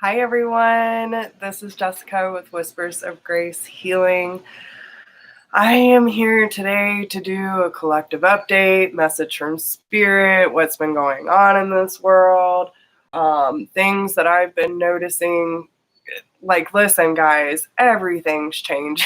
Hi everyone, this is Jessica with Whispers of Grace Healing. I am here today to do a collective update, message from spirit, what's been going on in this world, things that I've been noticing. Like, listen guys, everything's changing.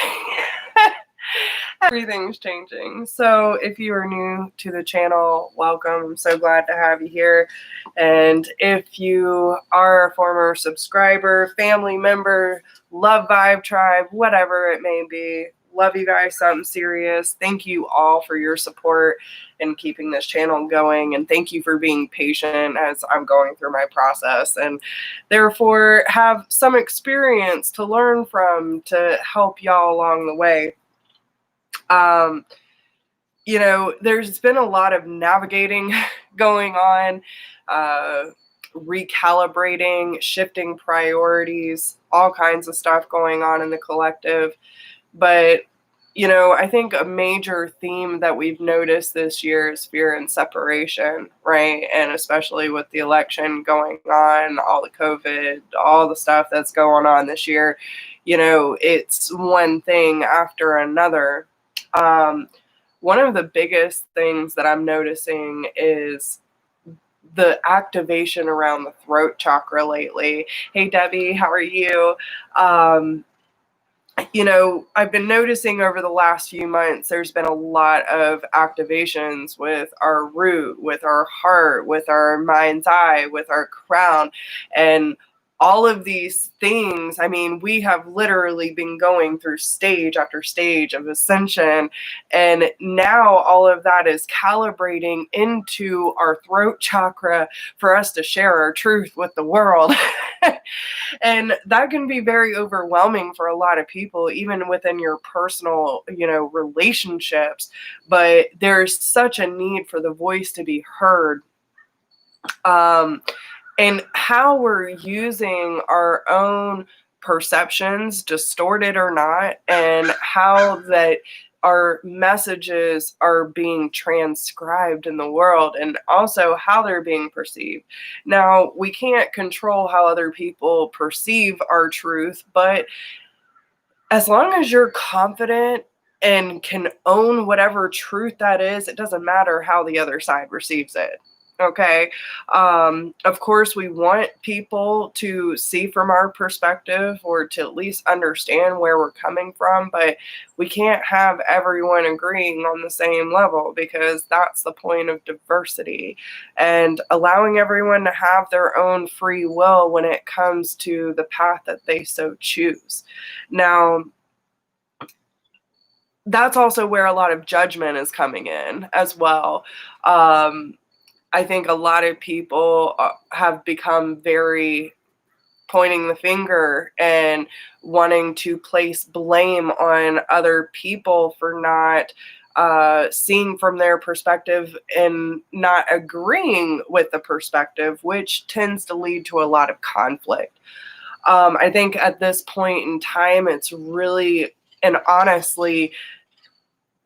Everything's changing. So if you are new to the channel, welcome. I'm so glad to have you here. And if you are a former subscriber, family member, love vibe tribe, whatever it may be, love you guys, something serious. Thank you all for your support and keeping this channel going. And thank you for being patient as I'm going through my process and therefore have some experience to learn from to help y'all along the way. There's been a lot of navigating going on, recalibrating, shifting priorities, all kinds of stuff going on in the collective. But, I think a major theme that we've noticed this year is fear and separation, right? And especially with the election going on, all the COVID, all the stuff that's going on this year, it's one thing after another. One of the biggest things that I'm noticing is the activation around the throat chakra lately. Hey, Debbie, how are you? I've been noticing over the last few months, there's been a lot of activations with our root, with our heart, with our mind's eye, with our crown, and all of these things. I mean, we have literally been going through stage after stage of ascension, and now all of that is calibrating into our throat chakra for us to share our truth with the world. And that can be very overwhelming for a lot of people, even within your personal, relationships. But there's such a need for the voice to be heard. And how we're using our own perceptions, distorted or not, and how that our messages are being transcribed in the world, and also how they're being perceived. Now, we can't control how other people perceive our truth, but as long as you're confident and can own whatever truth that is, it doesn't matter how the other side receives it. Okay. Of course, we want people to see from our perspective or to at least understand where we're coming from, but we can't have everyone agreeing on the same level, because that's the point of diversity and allowing everyone to have their own free will when it comes to the path that they so choose. Now, that's also where a lot of judgment is coming in as well. I think a lot of people have become very pointing the finger and wanting to place blame on other people for not seeing from their perspective and not agreeing with the perspective, which tends to lead to a lot of conflict. I think at this point in time, it's really, and honestly,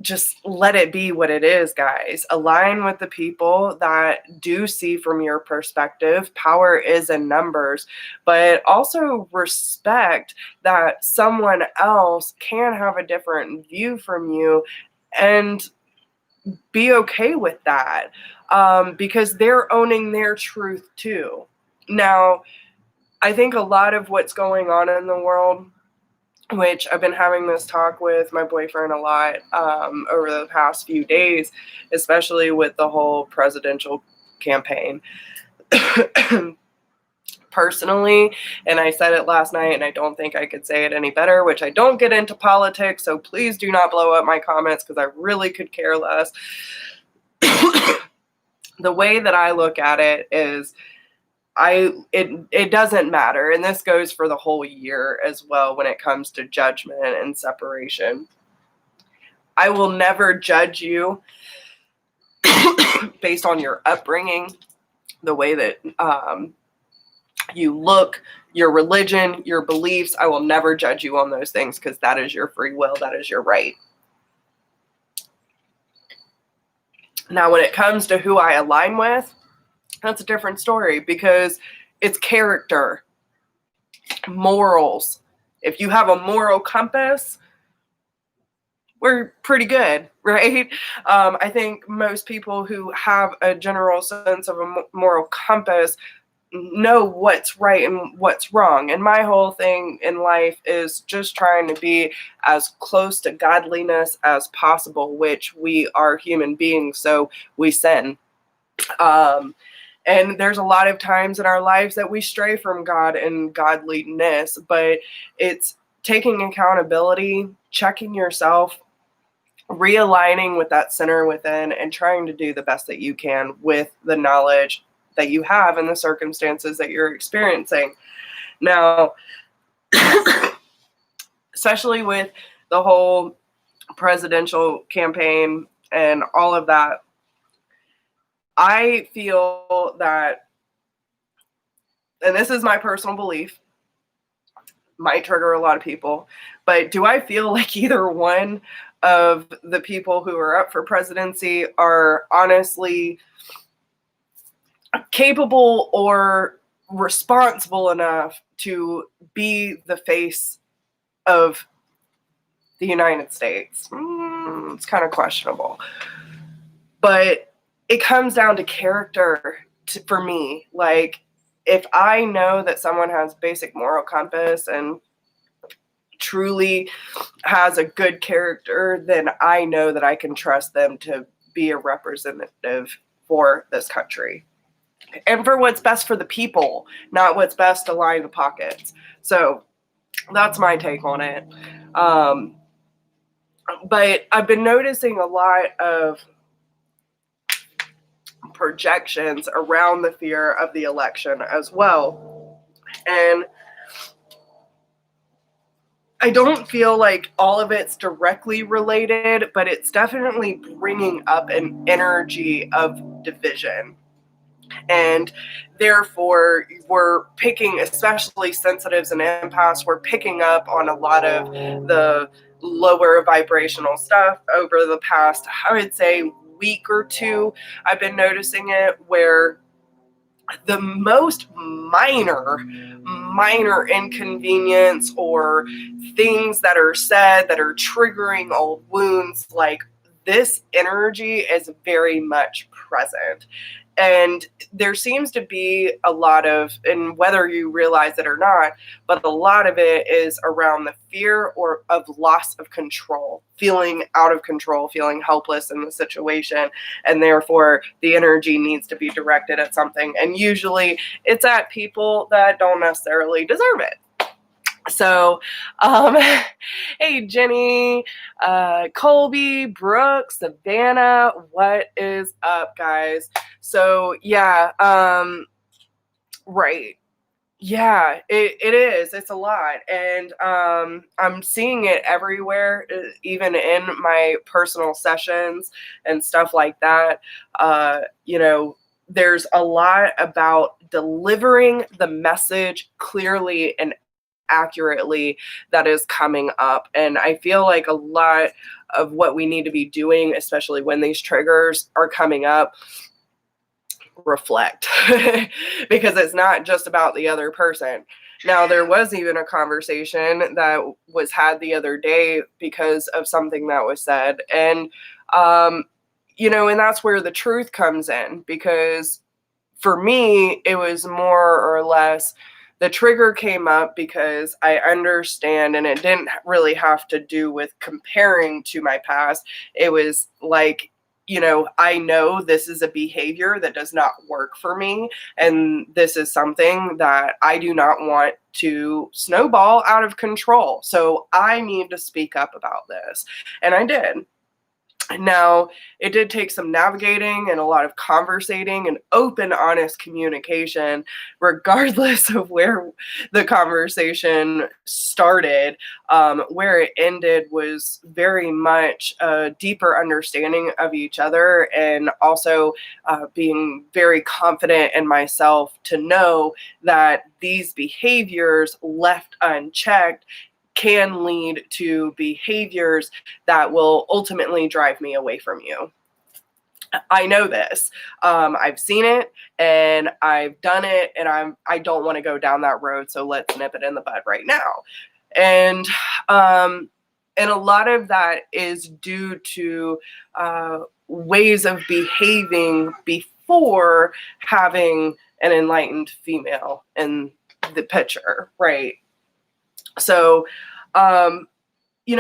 just let it be what it is, guys. Align with the people that do see from your perspective. Power is in numbers, but also respect that someone else can have a different view from you, and be okay with that, because they're owning their truth too. Now, I think a lot of what's going on in the world, which I've been having this talk with my boyfriend a lot over the past few days, especially with the whole presidential campaign. Personally, and I said it last night, and I don't think I could say it any better, which I don't get into politics, so please do not blow up my comments, because I really could care less. The way that I look at it is, it doesn't matter, and this goes for the whole year as well when it comes to judgment and separation. I will never judge you based on your upbringing, the way that you look, your religion, your beliefs. I will never judge you on those things, because that is your free will, that is your right. Now, when it comes to who I align with, that's a different story, because it's character. Morals. If you have a moral compass, we're pretty good, right? I think most people who have a general sense of a moral compass know what's right and what's wrong. And my whole thing in life is just trying to be as close to godliness as possible, which we are human beings, so we sin. And there's a lot of times in our lives that we stray from God and godliness, but it's taking accountability, checking yourself, realigning with that center within, and trying to do the best that you can with the knowledge that you have and the circumstances that you're experiencing. Now, especially with the whole presidential campaign and all of that, I feel that, and this is my personal belief, might trigger a lot of people, but do I feel like either one of the people who are up for presidency are honestly capable or responsible enough to be the face of the United States? It's kind of questionable. But it comes down to character for me. Like, if I know that someone has basic moral compass and truly has a good character, then I know that I can trust them to be a representative for this country and for what's best for the people, not what's best to line the pockets. So that's my take on it. But I've been noticing a lot of projections around the fear of the election as well. And I don't feel like all of it's directly related, but it's definitely bringing up an energy of division. And therefore, we're picking, especially sensitives and empaths, we're picking up on a lot of the lower vibrational stuff over the past, I would say, week or two. I've been noticing it where the most minor inconvenience or things that are said that are triggering old wounds, like, this energy is very much present. And there seems to be a lot of, and whether you realize it or not, but a lot of it is around the fear or of loss of control, feeling out of control, feeling helpless in the situation. And therefore, the energy needs to be directed at something. And usually it's at people that don't necessarily deserve it. So, hey, Jenny, Colby, Brooke, Savannah, what is up, guys? So, yeah, right. Yeah, it is. It's a lot. And I'm seeing it everywhere, even in my personal sessions and stuff like that. There's a lot about delivering the message clearly and accurately that is coming up. And I feel like a lot of what we need to be doing, especially when these triggers are coming up, reflect because it's not just about the other person. Now, there was even a conversation that was had the other day because of something that was said. And, and that's where the truth comes in, because for me, it was more or less, the trigger came up because I understand, and it didn't really have to do with comparing to my past. It was like, I know this is a behavior that does not work for me. And this is something that I do not want to snowball out of control. So I need to speak up about this. And I did. Now, it did take some navigating and a lot of conversating and open, honest communication, regardless of where the conversation started. Where it ended was very much a deeper understanding of each other, and also being very confident in myself to know that these behaviors left unchecked can lead to behaviors that will ultimately drive me away from you. I know this. I've seen it and I've done it, and I don't want to go down that road. So let's nip it in the bud right now. And um, and a lot of that is due to ways of behaving before having an enlightened female in the picture, right? So,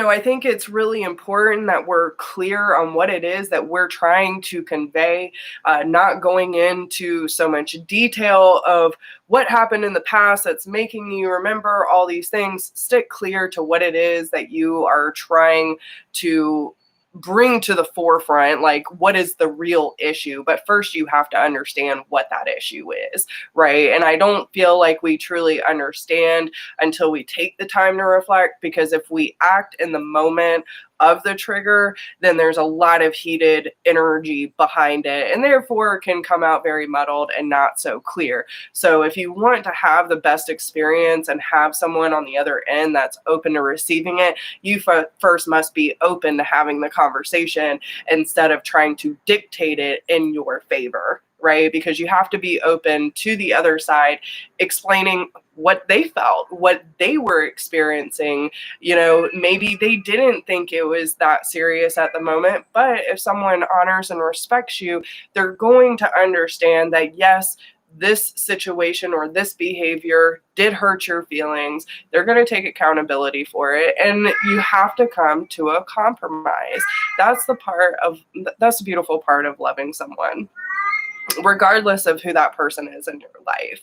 I think it's really important that we're clear on what it is that we're trying to convey, not going into so much detail of what happened in the past that's making you remember all these things. Stick clear to what it is that you are trying to bring to the forefront, like what is the real issue. But first you have to understand what that issue is, right? And I don't feel like we truly understand until we take the time to reflect, because if we act in the moment of the trigger, then there's a lot of heated energy behind it, and therefore can come out very muddled and not so clear. So if you want to have the best experience and have someone on the other end that's open to receiving it, you first must be open to having the conversation instead of trying to dictate it in your favor, right? Because you have to be open to the other side, explaining what they felt, what they were experiencing. Maybe they didn't think it was that serious at the moment, but if someone honors and respects you, they're going to understand that, yes, this situation or this behavior did hurt your feelings. They're going to take accountability for it, and you have to come to a compromise. That's the beautiful part of loving someone, regardless of who that person is in your life.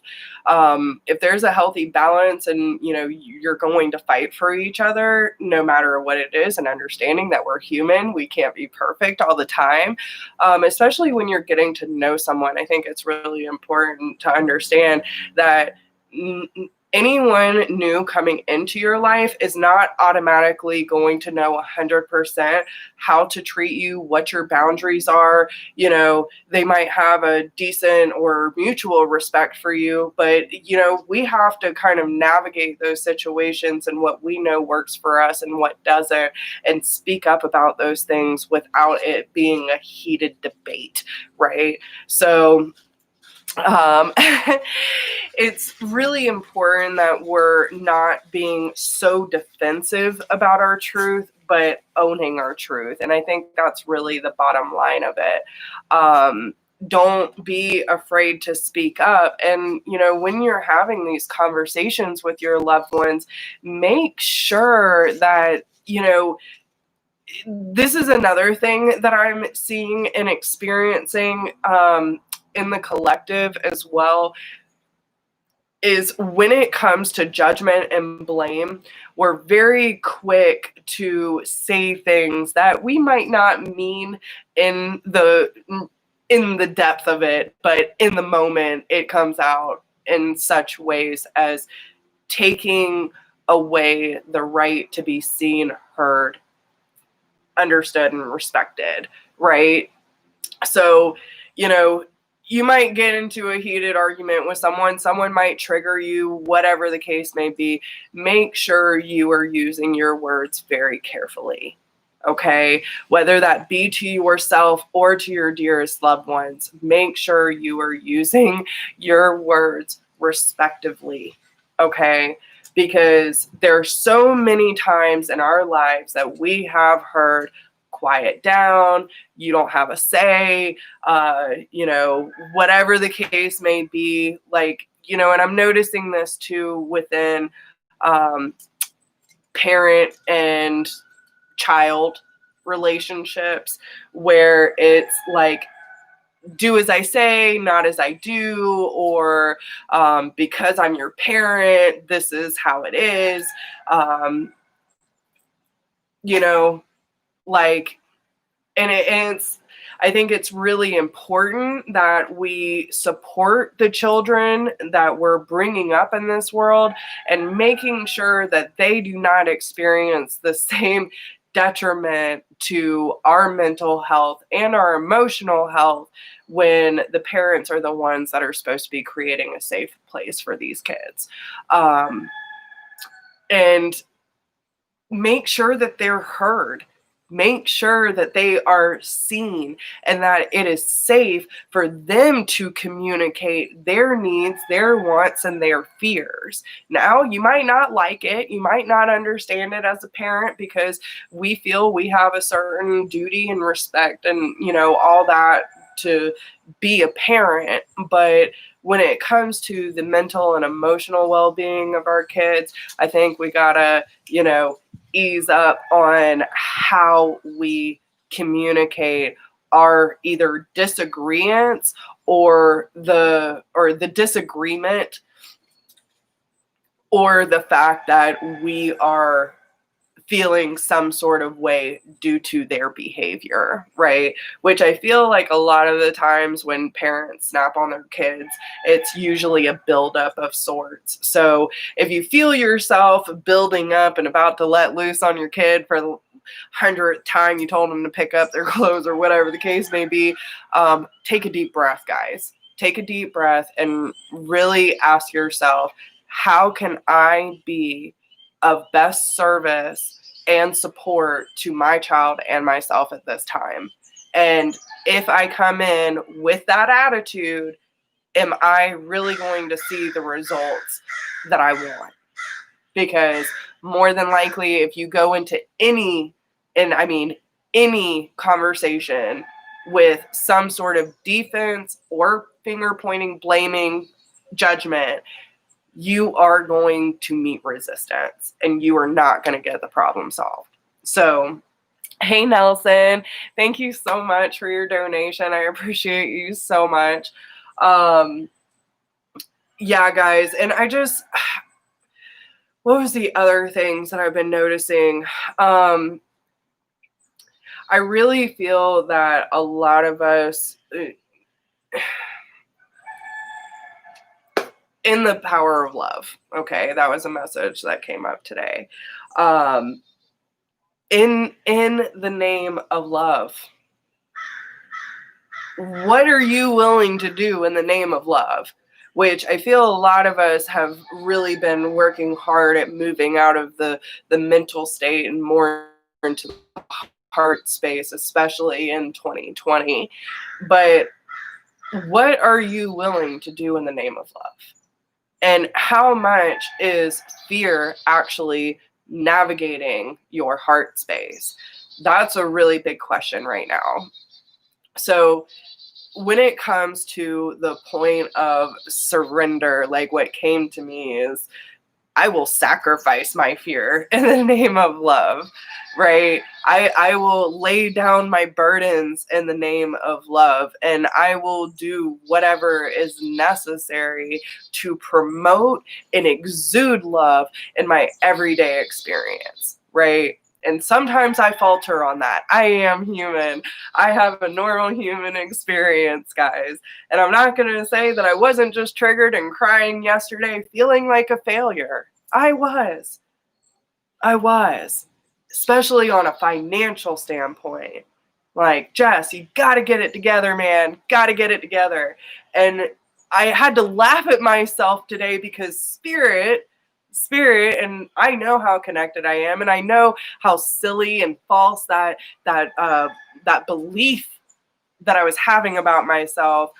If there's a healthy balance and, you're going to fight for each other, no matter what it is, and understanding that we're human, we can't be perfect all the time. Especially when you're getting to know someone, I think it's really important to understand that anyone new coming into your life is not automatically going to know 100% how to treat you, what your boundaries are. They might have a decent or mutual respect for you, but, we have to kind of navigate those situations and what we know works for us and what doesn't, and speak up about those things without it being a heated debate, right? So, it's really important that we're not being so defensive about our truth, but owning our truth. And I think that's really the bottom line of it. Don't be afraid to speak up. And, when you're having these conversations with your loved ones, make sure that, this is another thing that I'm seeing and experiencing in the collective as well, is when it comes to judgment and blame, we're very quick to say things that we might not mean in the depth of it, but in the moment it comes out in such ways as taking away the right to be seen, heard, understood, and respected, right? So, you might get into a heated argument with someone might trigger you, whatever the case may be. Make sure you are using your words very carefully, okay? Whether that be to yourself or to your dearest loved ones, make sure you are using your words respectively, okay? Because there are so many times in our lives that we have heard, quiet down, you don't have a say, whatever the case may be. And I'm noticing this too within parent and child relationships, where it's like, do as I say, not as I do, or because I'm your parent, this is how it is. And I think it's really important that we support the children that we're bringing up in this world, and making sure that they do not experience the same detriment to our mental health and our emotional health when the parents are the ones that are supposed to be creating a safe place for these kids. And make sure that they're heard. Make sure that they are seen and that it is safe for them to communicate their needs, their wants, and their fears. Now, you might not like it. You might not understand it as a parent because we feel we have a certain duty and respect and, all that to be a parent. But when it comes to the mental and emotional well-being of our kids, I think we gotta, ease up on how we communicate our either disagreements or the disagreement, or the fact that we are feeling some sort of way due to their behavior, right? Which I feel like a lot of the times when parents snap on their kids, it's usually a buildup of sorts. So if you feel yourself building up and about to let loose on your kid for the 100th time you told them to pick up their clothes or whatever the case may be, take a deep breath, guys. Take a deep breath and really ask yourself, how can I be of best service and support to my child and myself at this time? And if I come in with that attitude, am I really going to see the results that I want? Because more than likely, if you go into any conversation with some sort of defense or finger pointing, blaming, judgment, you are going to meet resistance and you are not going to get the problem solved. So, hey, Nelson, thank you so much for your donation. I appreciate you so much. Yeah, guys. And what was the other things that I've been noticing? I really feel that a lot of us, in the power of love. Okay, that was a message that came up today. In the name of love, what are you willing to do in the name of love? Which I feel a lot of us have really been working hard at moving out of the mental state and more into the heart space, especially in 2020. But what are you willing to do in the name of love? And how much is fear actually navigating your heart space? That's a really big question right now. So when it comes to the point of surrender, like what came to me is, I will sacrifice my fear in the name of love, right? I will lay down my burdens in the name of love, and I will do whatever is necessary to promote and exude love in my everyday experience, right? And sometimes I falter on that. I am human. I have a normal human experience, guys. And I'm not going to say that I wasn't just triggered and crying yesterday, feeling like a failure. I was. Especially on a financial standpoint. Like, Jess, you got to get it together, man. Got to get it together. And I had to laugh at myself today because spirit, and I know how connected I am, and I know how silly and false that belief that I was having about myself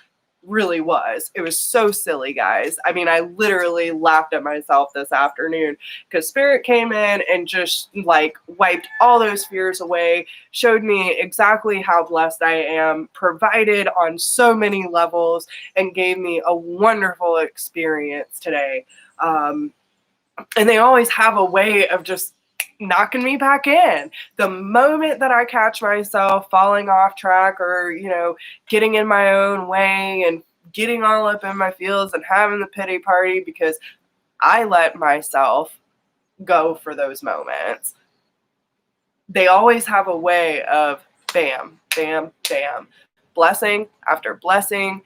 really was. It was so silly, guys. I mean, I literally laughed at myself this afternoon because spirit came in and just like wiped all those fears away, showed me exactly how blessed I am, provided on so many levels, and gave me a wonderful experience today. And they always have a way of just knocking me back in. The moment that I catch myself falling off track or, getting in my own way and getting all up in my feels and having the pity party because I let myself go for those moments, they always have a way of bam, bam, bam, blessing after blessing,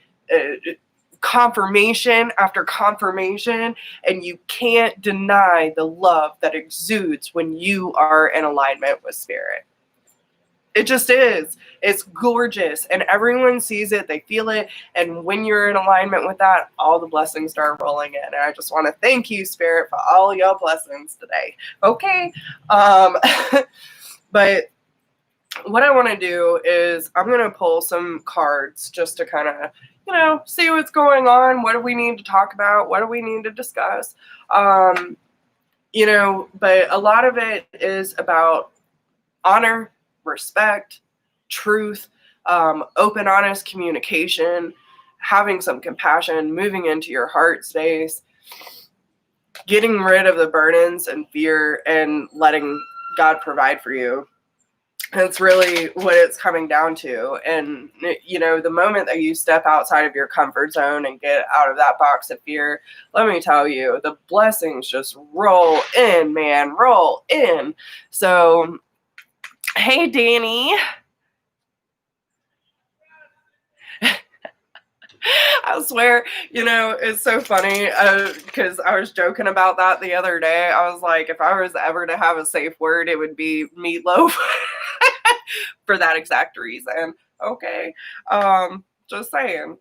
confirmation after confirmation, and you can't deny the love that exudes when you are in alignment with spirit. It just is. It's gorgeous, and everyone sees it, they feel it, and when you're in alignment with that, all the blessings start rolling in. And I just want to thank you, spirit, for all your blessings today. Okay. But what I want to do is I'm going to pull some cards just to kind of, see what's going on. What do we need to talk about? What do we need to discuss? But a lot of it is about honor, respect, truth, open, honest communication, having some compassion, moving into your heart space, getting rid of the burdens and fear, and letting God provide for you. That's really what it's coming down to. And, the moment that you step outside of your comfort zone and get out of that box of fear, let me tell you, the blessings just roll in, man, roll in. So, hey, Danny. I swear, it's so funny because I was joking about that the other day. I was like, if I was ever to have a safe word, it would be meatloaf for that exact reason. Okay. Just saying.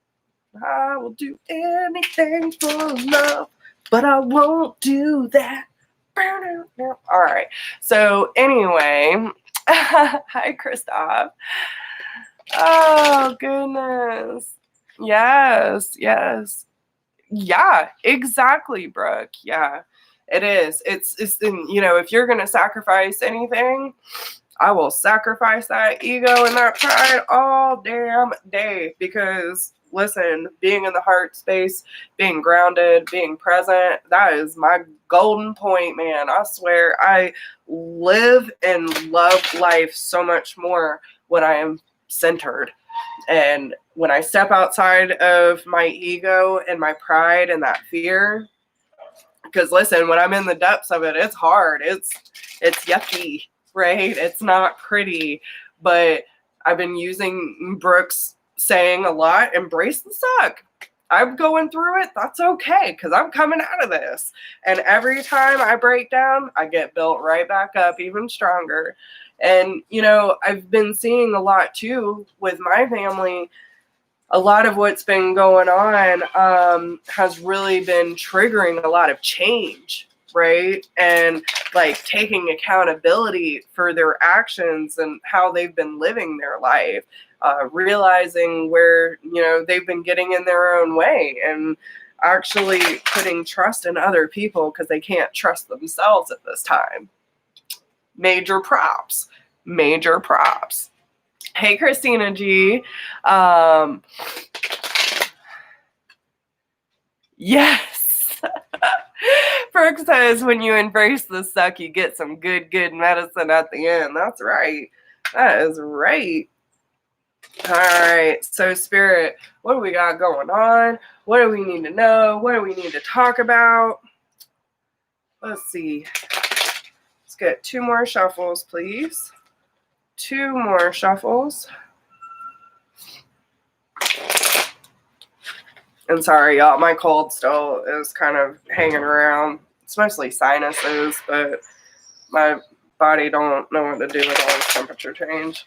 I will do anything for love, but I won't do that. All right. So anyway, hi, Christoph. Oh, goodness. Yes. Yeah, exactly, Brooke. Yeah, it is. It's if you're going to sacrifice anything, I will sacrifice that ego and that pride all damn day, because listen, being in the heart space, being grounded, being present, that is my golden point, man. I swear I live and love life so much more when I am centered. And when I step outside of my ego and my pride and that fear, because listen, when I'm in the depths of it, it's hard. It's yucky, right? It's not pretty. But I've been using Brooke's saying a lot, embrace the suck. I'm going through it. That's okay, because I'm coming out of this. And every time I break down, I get built right back up even stronger. And, I've been seeing a lot too with my family. A lot of what's been going on has really been triggering a lot of change, right? And like taking accountability for their actions and how they've been living their life, realizing where, they've been getting in their own way, and actually putting trust in other people because they can't trust themselves at this time. Major props. Hey, Christina G. Yes. Brooke says when you embrace the suck, you get some good medicine at the end. That's right. That is right. All right. So, Spirit, what do we got going on? What do we need to know? What do we need to talk about? Let's see. Let's get 2 more shuffles, please. 2 more shuffles. And sorry, y'all, my cold still is kind of hanging around. It's mostly sinuses, but my body don't know what to do with all this temperature change.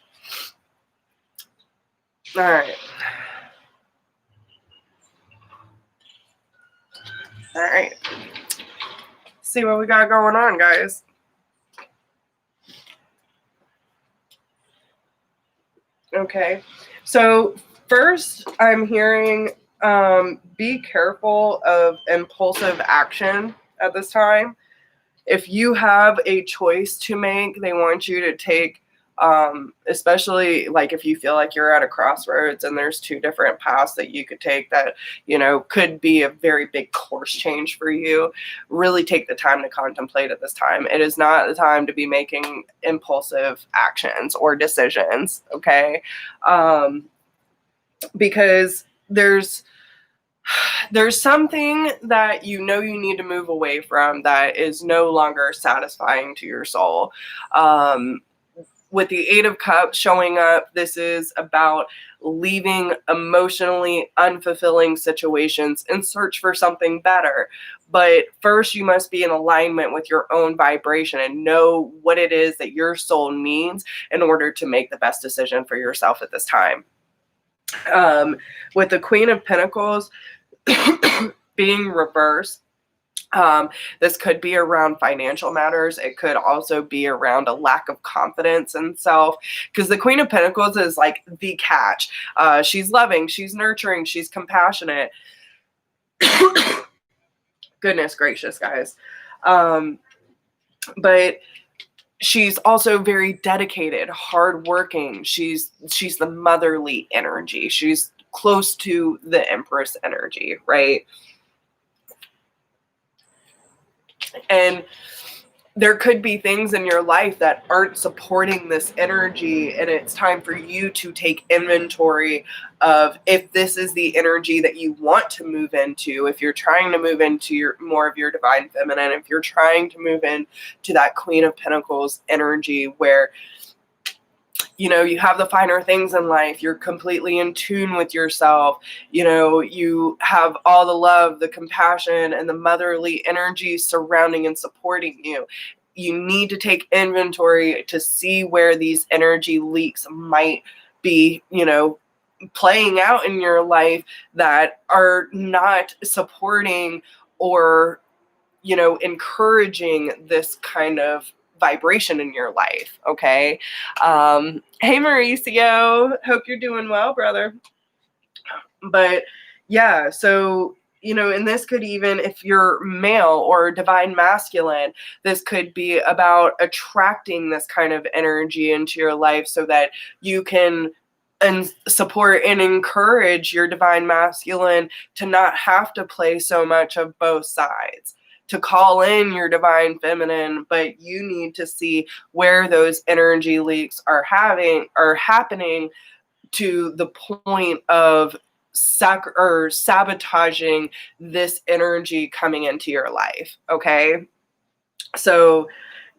All right. All right. See what we got going on, guys. Okay. So first, I'm hearing be careful of impulsive action at this time. If you have a choice to make, they want you to take, especially like if you feel like you're at a crossroads and there's 2 different paths that you could take that, could be a very big course change for you. Really take the time to contemplate at this time. It is not the time to be making impulsive actions or decisions, okay? Because there's something that you need to move away from that is no longer satisfying to your soul. With the 8 of Cups showing up, this is about leaving emotionally unfulfilling situations in search for something better. But first, you must be in alignment with your own vibration and know what it is that your soul needs in order to make the best decision for yourself at this time. With the Queen of Pentacles being reversed, This could be around financial matters. It could also be around a lack of confidence in self, because the Queen of Pentacles is like the catch. She's loving, she's nurturing, she's compassionate. Goodness gracious, guys. But she's also very dedicated, hardworking. She's the motherly energy. She's close to the Empress energy, right? And there could be things in your life that aren't supporting this energy, and it's time for you to take inventory of if this is the energy that you want to move into. If you're trying to move into more of your divine feminine, if you're trying to move into that Queen of Pentacles energy where you have the finer things in life, you're completely in tune with yourself, you have all the love, the compassion, and the motherly energy surrounding and supporting you. You need to take inventory to see where these energy leaks might be, playing out in your life that are not supporting or, encouraging this kind of vibration in your life. Okay. Hey Mauricio, hope you're doing well, brother. But yeah, so and this could, even if you're male or divine masculine, this could be about attracting this kind of energy into your life so that you can support and encourage your divine masculine to not have to play so much of both sides, to call in your divine feminine, but you need to see where those energy leaks are happening to the point of sabotaging this energy coming into your life. Okay. So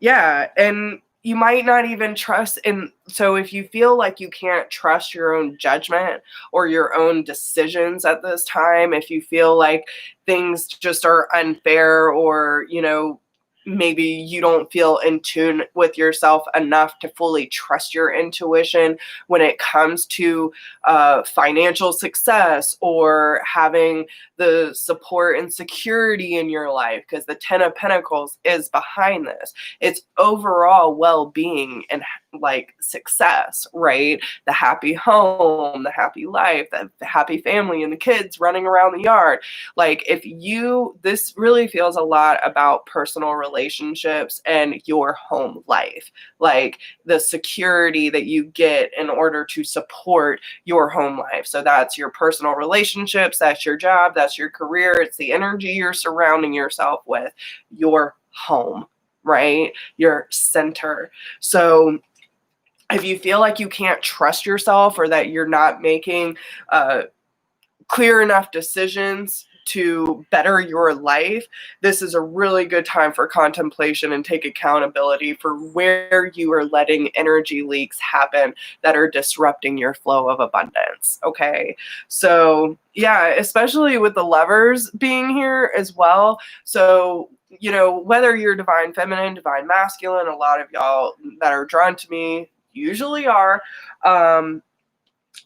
yeah, and you might not even trust so if you feel like you can't trust your own judgment or your own decisions at this time, if you feel like things just are unfair, or maybe you don't feel in tune with yourself enough to fully trust your intuition when it comes to financial success or having the support and security in your life, because the Ten of Pentacles is behind this. It's overall well-being and like success, right? The happy home, the happy life, the happy family, and the kids running around the yard. Like, this really feels a lot about personal relationships and your home life, like the security that you get in order to support your home life. So that's your personal relationships, that's your job, that's your career, it's the energy you're surrounding yourself with, your home, right? Your center. So if you feel like you can't trust yourself, or that you're not making clear enough decisions to better your life, this is a really good time for contemplation and take accountability for where you are letting energy leaks happen that are disrupting your flow of abundance. Okay. So yeah, especially with the Lovers being here as well. So whether you're divine feminine, divine masculine, a lot of y'all that are drawn to me usually are,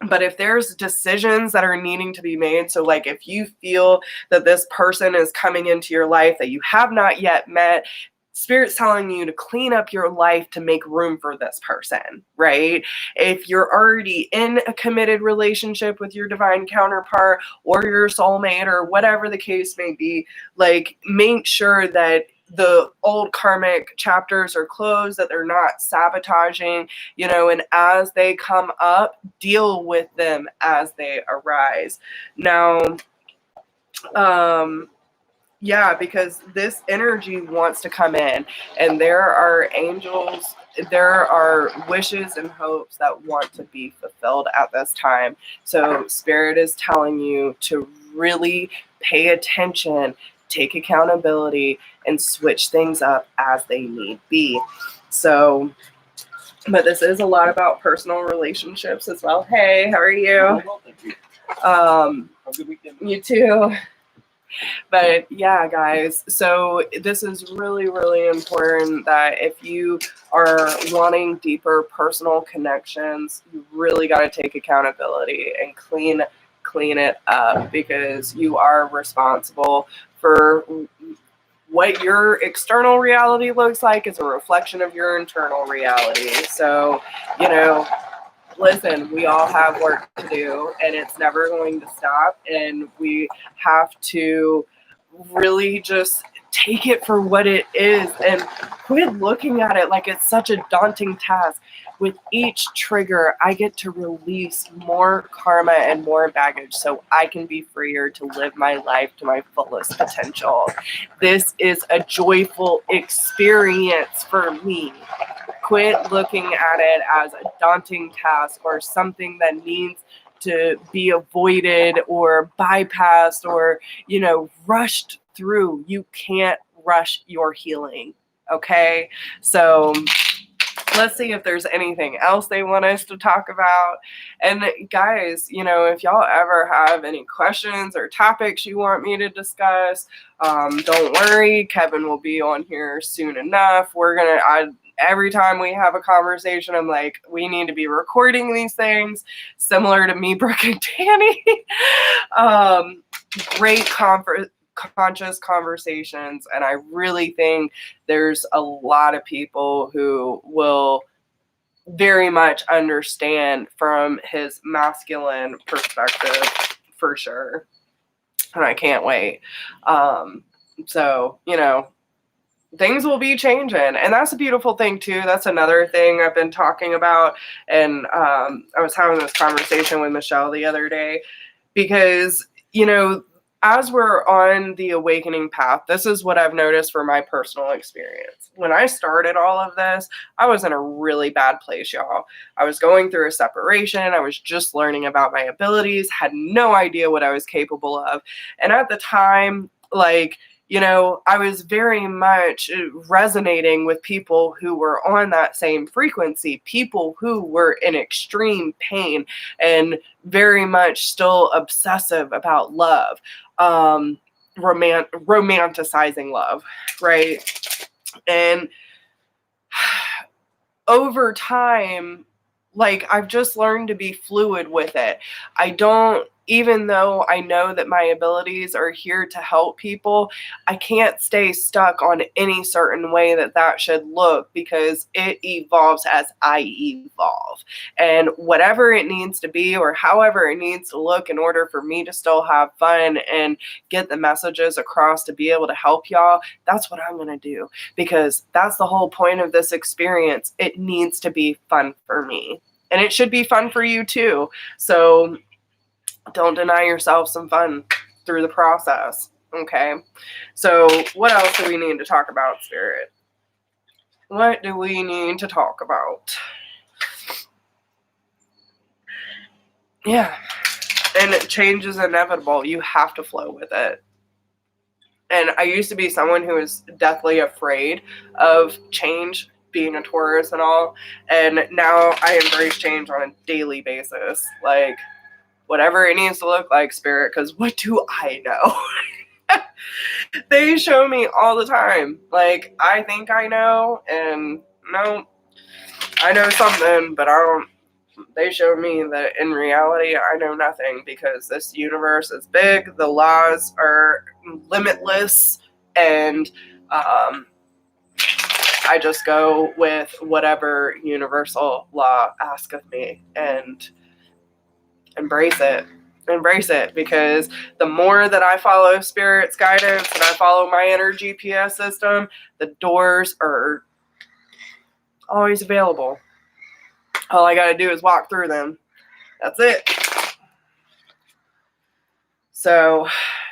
but if there's decisions that are needing to be made, so like if you feel that this person is coming into your life that you have not yet met, Spirit's telling you to clean up your life to make room for this person, right? If you're already in a committed relationship with your divine counterpart or your soulmate or whatever the case may be, like make sure that the old karmic chapters are closed, that they're not sabotaging, and as they come up, deal with them as they arise. Now, yeah, because this energy wants to come in, and there are angels, there are wishes and hopes that want to be fulfilled at this time. So Spirit is telling you to really pay attention, take accountability, and switch things up as they need be. So, but this is a lot about personal relationships as well. Hey, how are you? Well, thank you. Have a good weekend. You too. But yeah, guys, so this is really, really important that if you are wanting deeper personal connections, you really got to take accountability and clean it up, because you are responsible for what your external reality looks like is a reflection of your internal reality. So, you know, listen, we all have work to do, and it's never going to stop, and we have to really just take it for what it is and quit looking at it like it's such a daunting task. With each trigger, I get to release more karma and more baggage so I can be freer to live my life to my fullest potential. This is a joyful experience for me. Quit looking at it as a daunting task or something that needs to be avoided or bypassed or, you know, rushed through. You can't rush your healing. Okay? So let's see if there's anything else they want us to talk about. And guys, you know, if y'all ever have any questions or topics you want me to discuss, don't worry. Kevin will be on here soon enough. Every time we have a conversation, I'm like, we need to be recording these things, similar to me, Brooke, and Danny. Great conscious conversations, and I really think there's a lot of people who will very much understand from his masculine perspective for sure, and I can't wait. So, you know, things will be changing, and that's a beautiful thing too. That's another thing I've been talking about, and I was having this conversation with Michelle the other day, because, you know, as we're on the awakening path, this is what I've noticed for my personal experience. When I started all of this, I was in a really bad place, y'all. I was going through a separation. I was just learning about my abilities, had no idea what I was capable of. And at the time, like, you know, I was very much resonating with people who were on that same frequency, people who were in extreme pain and very much still obsessive about love, romanticizing love, right? And over time, like, I've just learned to be fluid with it. Even though I know that my abilities are here to help people, I can't stay stuck on any certain way that should look, because it evolves as I evolve. And whatever it needs to be or however it needs to look in order for me to still have fun and get the messages across to be able to help y'all, that's what I'm going to do, because that's the whole point of this experience. It needs to be fun for me, and it should be fun for you too. So don't deny yourself some fun through the process. Okay. So what else do we need to talk about, Spirit? What do we need to talk about? Yeah. And change is inevitable. You have to flow with it. And I used to be someone who was deathly afraid of change, being a Taurus and all. And now I embrace change on a daily basis. Like, whatever it needs to look like, Spirit, because what do I know? They show me all the time. Like, I think I know, and no, I know something, but I don't. They show me that in reality, I know nothing, because this universe is big, the laws are limitless, and I just go with whatever universal law asks of me, and embrace it, because the more that I follow Spirit's guidance and I follow my inner GPS system, the doors are always available. All I got to do is walk through them. That's it. So,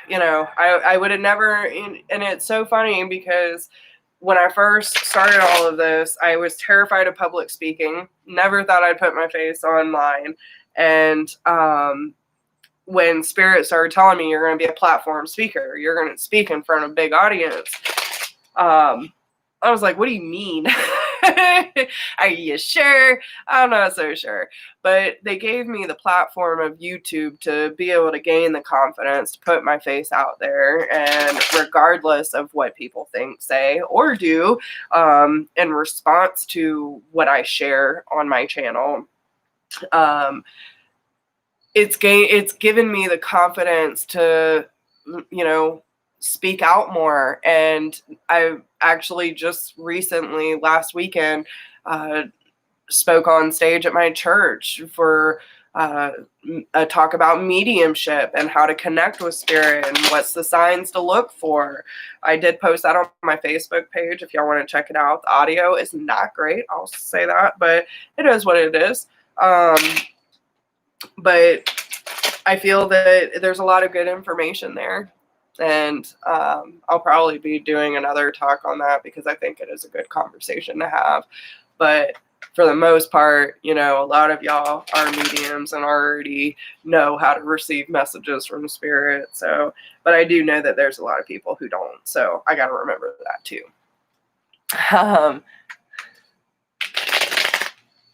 you know, I would have never, and it's so funny, because when I first started all of this, I was terrified of public speaking. Never thought I'd put my face online. And when Spirit started telling me, you're going to be a platform speaker, you're going to speak in front of a big audience, I was like, what do you mean? Are you sure? I'm not so sure. But they gave me the platform of YouTube to be able to gain the confidence to put my face out there. And regardless of what people think, say, or do, in response to what I share on my channel, it's given me the confidence to, you know, speak out more. And I actually just recently, last weekend, spoke on stage at my church for a talk about mediumship and how to connect with spirit and what's the signs to look for. I did post that on my Facebook page if y'all want to check it out. The audio is not great, I'll say that, but it is what it is. But I feel that there's a lot of good information there. And I'll probably be doing another talk on that because I think it is a good conversation to have. But for the most part, you know, a lot of y'all are mediums and already know how to receive messages from spirit. So, but I do know that there's a lot of people who don't. So I got to remember that too.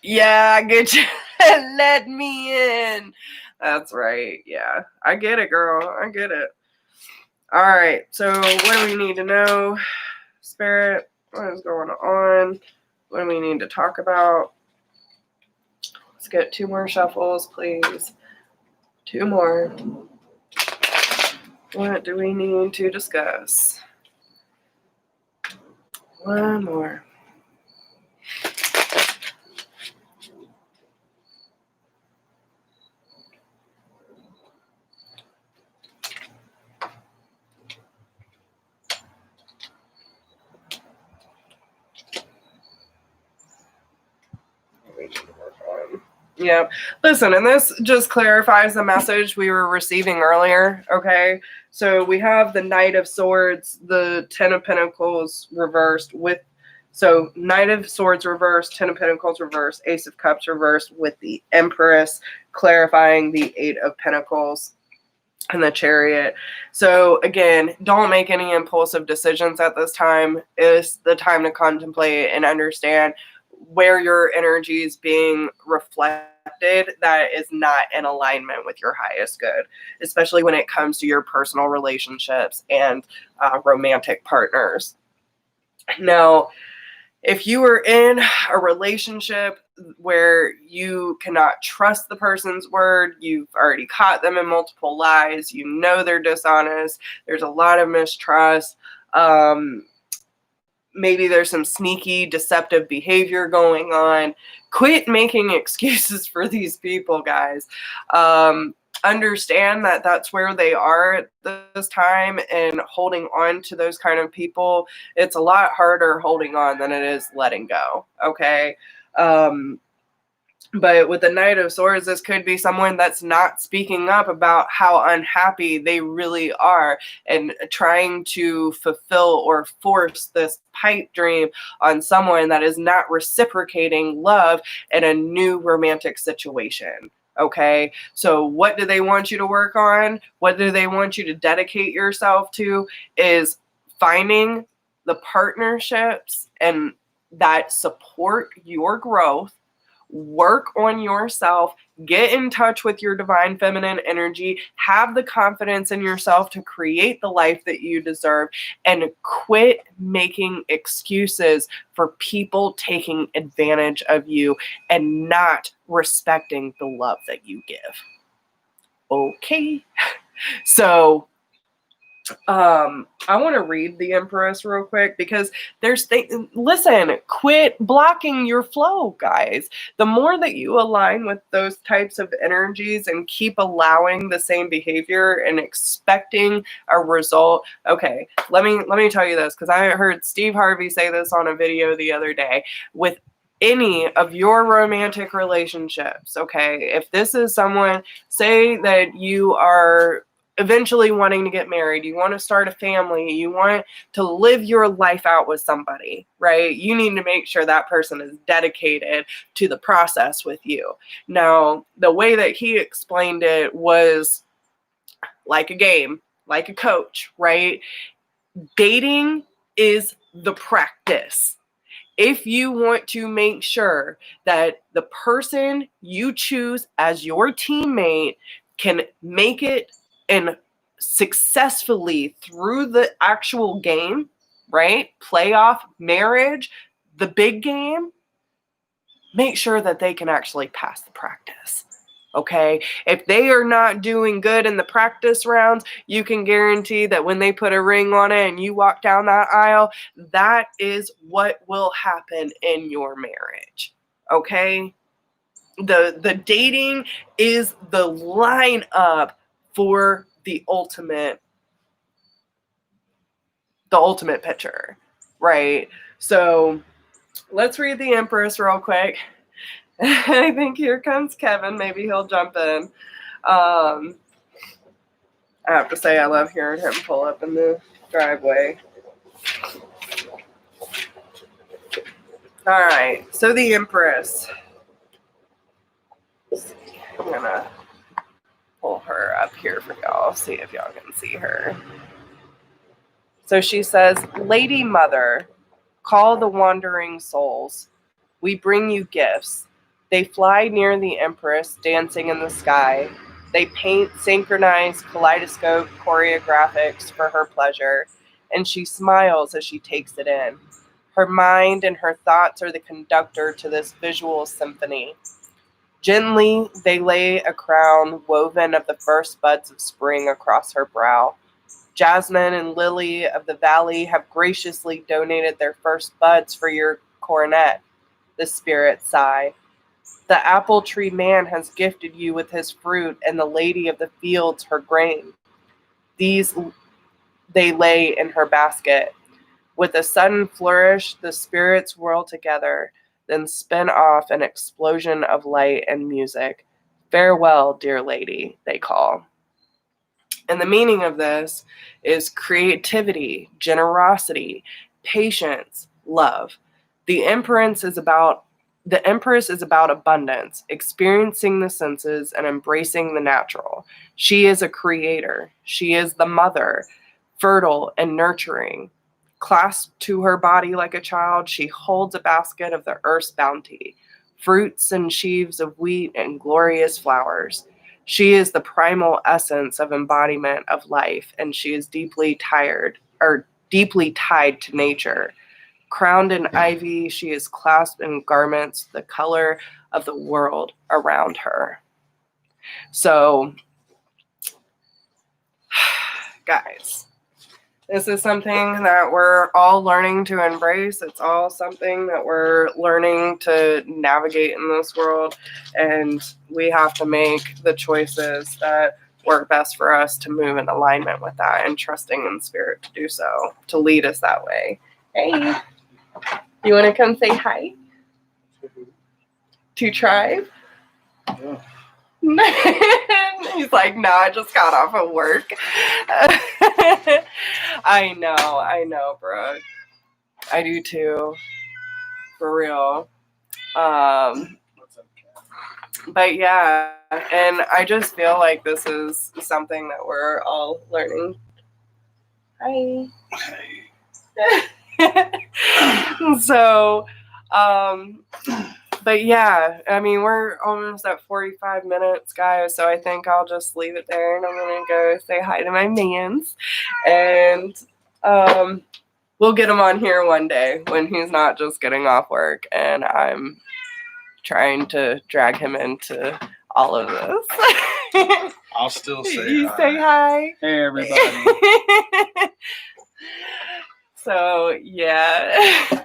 Yeah, I get you. Let me in. That's right. Yeah, I get it, girl. I get it. All right. So what do we need to know? Spirit, what is going on? What do we need to talk about? Let's get 2 more shuffles, please. 2 more. What do we need to discuss? 1 more. Yeah. Listen, and this just clarifies the message we were receiving earlier, okay? So we have the Knight of Swords, the 10 of Pentacles reversed with, so Knight of Swords reversed, 10 of Pentacles reversed, Ace of Cups reversed with the Empress, clarifying the 8 of Pentacles and the Chariot. So again, don't make any impulsive decisions at this time. It's the time to contemplate and understand where your energy is being reflected that is not in alignment with your highest good, especially when it comes to your personal relationships and romantic partners. Now, if you are in a relationship where you cannot trust the person's word, you've already caught them in multiple lies, you know they're dishonest, there's a lot of mistrust, maybe there's some sneaky, deceptive behavior going on. Quit making excuses for these people, guys. Understand that that's where they are at this time, and holding on to those kind of people, it's a lot harder holding on than it is letting go, okay? But with the Knight of Swords, this could be someone that's not speaking up about how unhappy they really are and trying to fulfill or force this pipe dream on someone that is not reciprocating love in a new romantic situation. Okay, so what do they want you to work on? What do they want you to dedicate yourself to? Is finding the partnerships and that support your growth. Work on yourself, get in touch with your divine feminine energy, have the confidence in yourself to create the life that you deserve, and quit making excuses for people taking advantage of you and not respecting the love that you give. Okay. So I want to read the Empress real quick because listen, quit blocking your flow, guys. The more that you align with those types of energies and keep allowing the same behavior and expecting a result. Okay, let me tell you this, because I heard Steve Harvey say this on a video the other day. With any of your romantic relationships, okay, if this is someone, say that you are eventually wanting to get married, you want to start a family, you want to live your life out with somebody, right? You need to make sure that person is dedicated to the process with you. Now, the way that he explained it was like a game, like a coach, right? Dating is the practice. If you want to make sure that the person you choose as your teammate can make it and successfully through the actual game, right? Playoff, marriage, the big game, make sure that they can actually pass the practice. Okay, if they are not doing good in the practice rounds, you can guarantee that when they put a ring on it and you walk down that aisle, that is what will happen in your marriage. Okay, the dating is the lineup for the ultimate picture, right? So let's read the Empress real quick. I think here comes Kevin. Maybe he'll jump in. I have to say I love hearing him pull up in the driveway. All right, so the Empress. I'm going to pull her up here for y'all, see if y'all can see her. So she says, Lady Mother, call the wandering souls. We bring you gifts. They fly near the Empress, dancing in the sky. They paint synchronized kaleidoscope choreographics for her pleasure, and she smiles as she takes it in. Her mind and her thoughts are the conductor to this visual symphony. Gently, they lay a crown woven of the first buds of spring across her brow. Jasmine and Lily of the Valley have graciously donated their first buds for your coronet, the spirits sigh. The apple tree man has gifted you with his fruit, and the lady of the fields her grain. These they lay in her basket. With a sudden flourish, the spirits whirl together, then spin off an explosion of light and music. Farewell, dear lady, they call. And the meaning of this is creativity, generosity, patience, love. The Empress is about abundance, experiencing the senses and embracing the natural. She is a creator. She is the mother, fertile and nurturing. Clasped to her body like a child, she holds a basket of the earth's bounty, fruits and sheaves of wheat and glorious flowers. She is the primal essence of embodiment of life, and she is deeply tied to nature. Crowned in ivy, she is clasped in garments the color of the world around her. So, guys, this is something that we're all learning to embrace. It's all something that we're learning to navigate in this world. And we have to make the choices that work best for us to move in alignment with that and trusting in spirit to do so, to lead us that way. Hey, you want to come say hi to Tribe? Yeah. He's like, no, I just got off of work. I know, bro. I do too. For real. But yeah, and I just feel like this is something that we're all learning. Hi. So, but yeah, I mean, we're almost at 45 minutes, guys, so I think I'll just leave it there, and I'm going to go say hi to my mans, and we'll get him on here one day when he's not just getting off work, and I'm trying to drag him into all of this. I'll still say you hi. Say hi. Hey, everybody. So, yeah.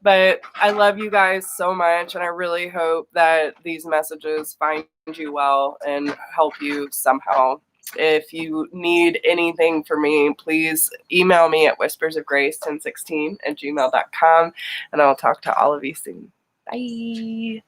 But I love you guys so much, and I really hope that these messages find you well and help you somehow. If you need anything from me, please email me at whispersofgrace1016@gmail.com, and I'll talk to all of you soon. Bye.